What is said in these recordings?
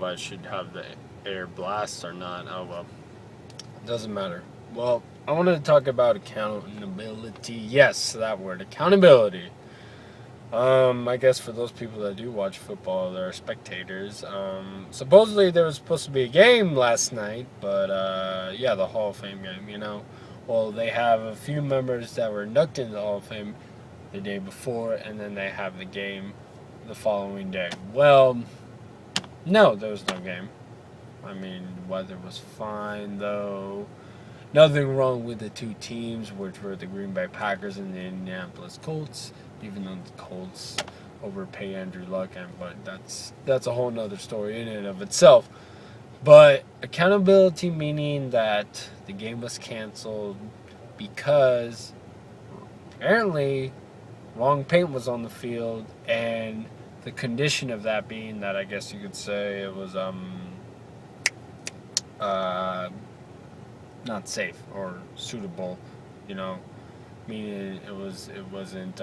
if I should have the air blast or not. Oh well, doesn't matter. Well, I wanted to talk about accountability. Yes, that word, accountability. I guess for those people that do watch football, they're spectators. Supposedly there was supposed to be a game last night, but yeah, the Hall of Fame game. Well, they have a few members that were inducted into the Hall of Fame the day before, and then they have the game the following day. Well, no, there was no game. I mean, weather was fine though. Nothing wrong with the two teams, which were the Green Bay Packers and the Indianapolis Colts. Even though the Colts overpay Andrew Luck, but that's a whole nother story in and of itself. But accountability meaning that the game was canceled because apparently wrong paint was on the field, and the condition of that being that I guess you could say it was not safe or suitable, meaning it wasn't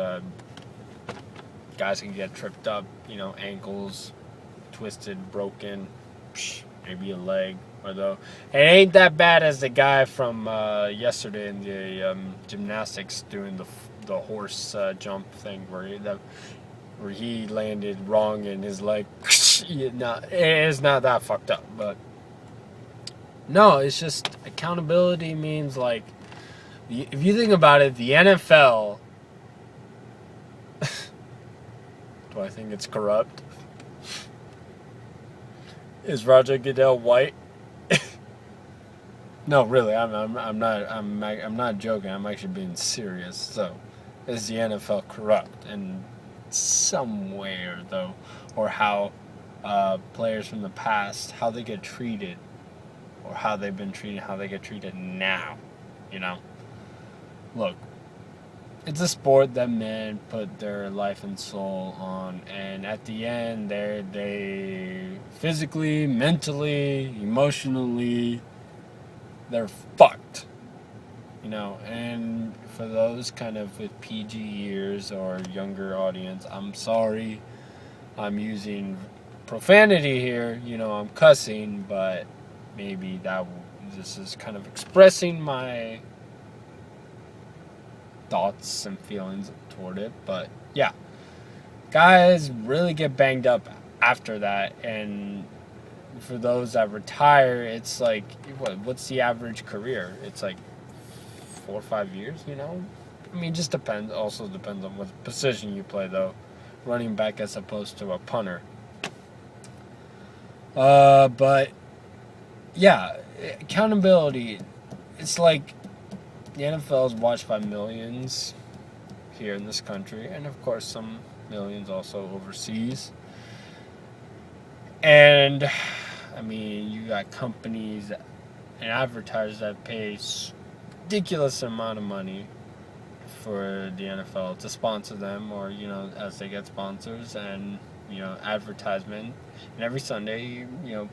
guys can get tripped up, ankles twisted, broken, maybe a leg, although it ain't that bad as the guy from yesterday in the gymnastics doing the horse jump thing where he landed wrong and his leg it's not that fucked up, but no, it's just accountability means like if you think about it, the NFL. Do I think it's corrupt? Is Roger Goodell white? No, really, I'm not joking. I'm actually being serious. So, is the NFL corrupt in some way or though, or how players from the past, how they get treated, or how they've been treated, how they get treated now? Look, it's a sport that men put their life and soul on, and at the end, they physically, mentally, emotionally, they're fucked. And for those kind of with PG years or younger audience, I'm sorry, I'm using profanity here. I'm cussing, but maybe this is kind of expressing my thoughts and feelings toward it. But yeah, guys really get banged up after that, and for those that retire, it's like what's the average career? It's like 4 or 5 years. I mean, just depends. Also depends on what position you play, though. Running back as opposed to a punter. But yeah, accountability. It's like the NFL is watched by millions here in this country, and of course some millions also overseas. And I mean, you got companies and advertisers that pay ridiculous amount of money for the NFL to sponsor them, or as they get sponsors and advertisement. And every Sunday,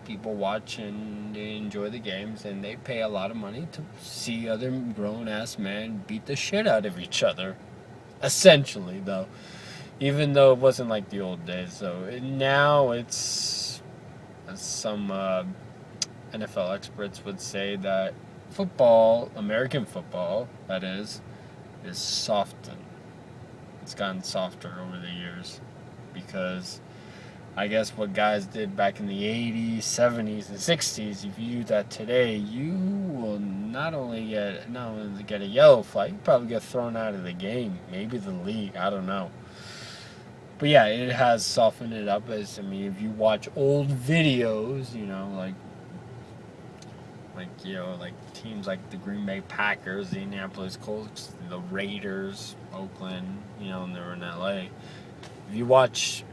people watch and they enjoy the games, and they pay a lot of money to see other grown-ass men beat the shit out of each other. Essentially, though. Even though it wasn't like the old days. So now it's, as some NFL experts would say, that football, American football, that is softened. It's gotten softer over the years because I guess what guys did back in the 80s, 70s, and 60s, if you do that today, you will not only get a yellow flag, you probably get thrown out of the game, maybe the league, I don't know. But yeah, it has softened it up. If you watch old videos, like teams like the Green Bay Packers, the Indianapolis Colts, the Raiders, Oakland, and they were in LA. If you watch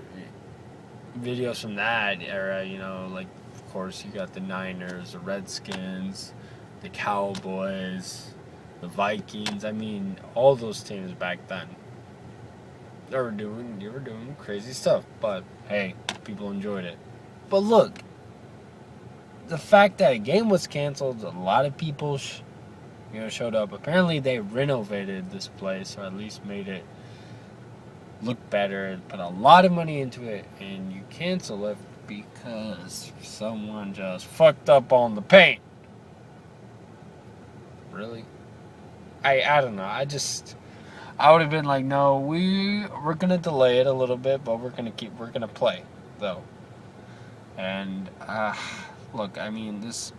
videos from that era, like, of course, you got the Niners, the Redskins, the Cowboys, the Vikings. I mean, all those teams back then. They were doing crazy stuff, but hey, people enjoyed it. But look, the fact that a game was canceled, a lot of people showed up. Apparently they renovated this place, or at least made it look better, and put a lot of money into it, and you cancel it because someone just fucked up on the paint. Really? I don't know. I would have been like, no, we're gonna delay it a little bit, but we're gonna play though. And look, I mean these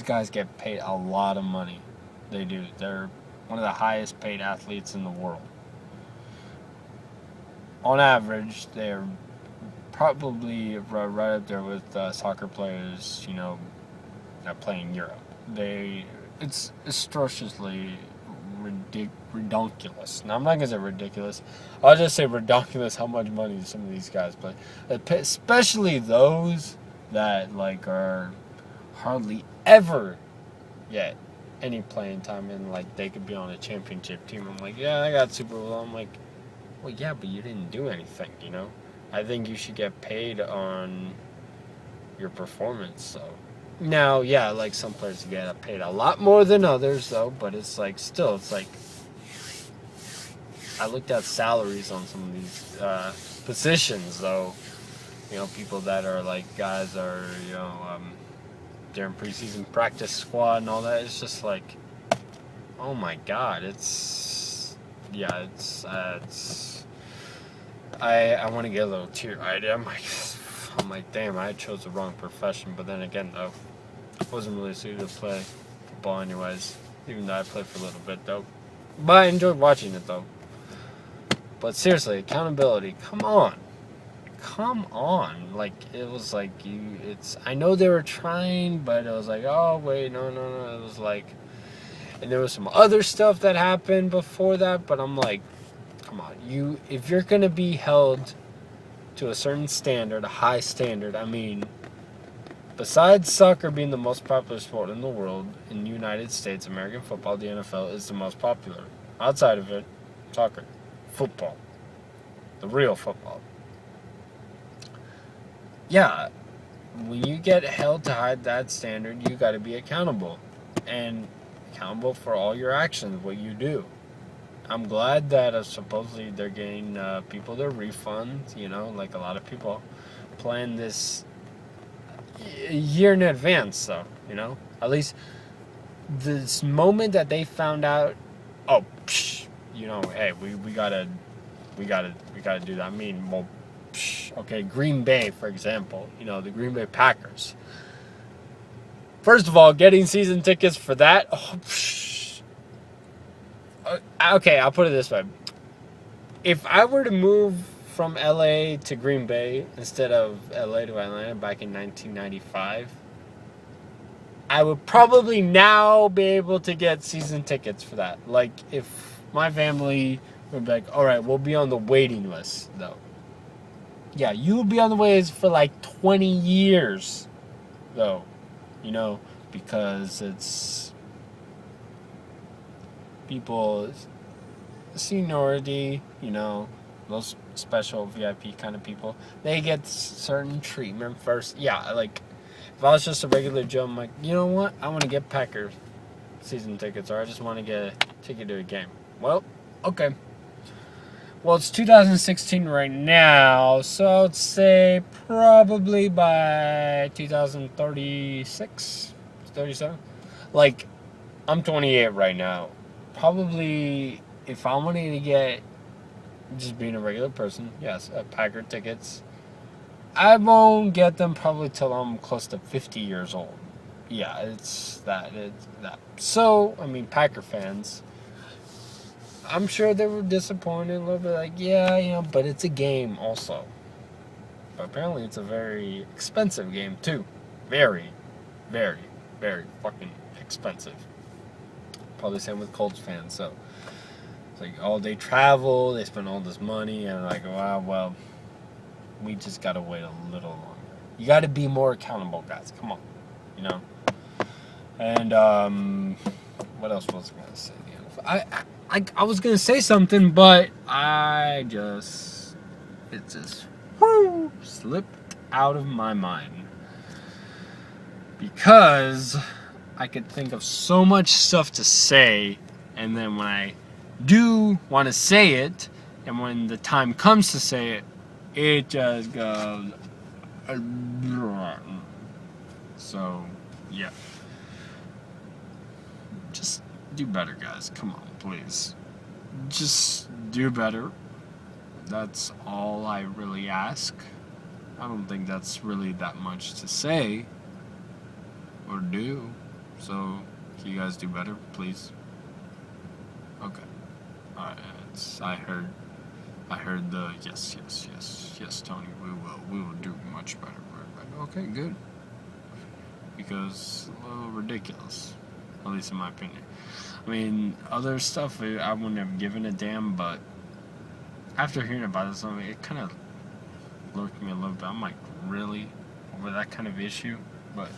guys get paid a lot of money. They do. They're one of the highest paid athletes in the world. On average, they're probably right up there with soccer players, that play in Europe. It's atrociously ridiculous. Now, I'm not going to say ridiculous. I'll just say ridiculous how much money some of these guys play. Especially those that, are hardly ever get any playing time and, they could be on a championship team. I'm like, yeah, I got Super Bowl. I'm like, well, yeah, but you didn't do anything, I think you should get paid on your performance, so. Now, yeah, some players get paid a lot more than others, though, but it's still, I looked at salaries on some of these positions, though. People that are, guys are, they're in preseason practice squad and all that. It's just oh my God, I want to get a little teary-eyed. I'm like, damn, I chose the wrong profession. But then again, though, I wasn't really suited to play football anyways, even though I played for a little bit, though. But I enjoyed watching it, though. But seriously, accountability, come on. It was I know they were trying, but it was oh, wait, no. It was and there was some other stuff that happened before that, but I'm like, come on, if you're going to be held to a certain standard, a high standard, I mean, besides soccer being the most popular sport in the world, in the United States, American football, the NFL is the most popular. Outside of it, soccer, football, the real football. Yeah, when you get held to high that standard, you got to be accountable. And accountable for all your actions, what you do. I'm glad that supposedly they're getting people their refunds, a lot of people plan this a year in advance, though, At least this moment that they found out, hey, we gotta do that. I mean, well, okay, Green Bay, for example, the Green Bay Packers. First of all, getting season tickets for that, okay, I'll put it this way. If I were to move from LA to Green Bay instead of LA to Atlanta back in 1995, I would probably now be able to get season tickets for that. If my family would be all right, we'll be on the waiting list, though. Yeah, you will be on the waiting list for 20 years, though, because it's people's seniority, those special VIP kind of people, they get certain treatment first. Yeah, if I was just a regular Joe, I'm like, you know what? I want to get Packers season tickets, or I just want to get a ticket to a game. Well, okay. Well, it's 2016 right now, so I'd say probably by 2036, 37. I'm 28 right now. Probably, if I wanted to get, just being a regular person, yes, Packer tickets, I won't get them probably till I'm close to 50 years old. Yeah, it's that. So, I mean, Packer fans, I'm sure they were disappointed a little bit, yeah, but it's a game also. But apparently it's a very expensive game, too. Very, very, very fucking expensive. Probably same with Colts fans, so it's all they travel, they spend all this money, and wow, well, we just gotta wait a little longer. You gotta be more accountable, guys. Come on, And what else was I gonna say? I was gonna say something, but it just slipped out of my mind because I could think of so much stuff to say, and then when I do want to say it, and when the time comes to say it, it just goes. So, yeah. Just do better, guys. Come on, please. Just do better. That's all I really ask. I don't think that's really that much to say or do. So, can you guys do better, please? Okay. Alright, I heard the yes, Tony, we will do much better. Okay, good. Because a little ridiculous, at least in my opinion. I mean, other stuff I wouldn't have given a damn, but after hearing about this, it kind of lurked me a little bit. I'm like, really? Over that kind of issue? But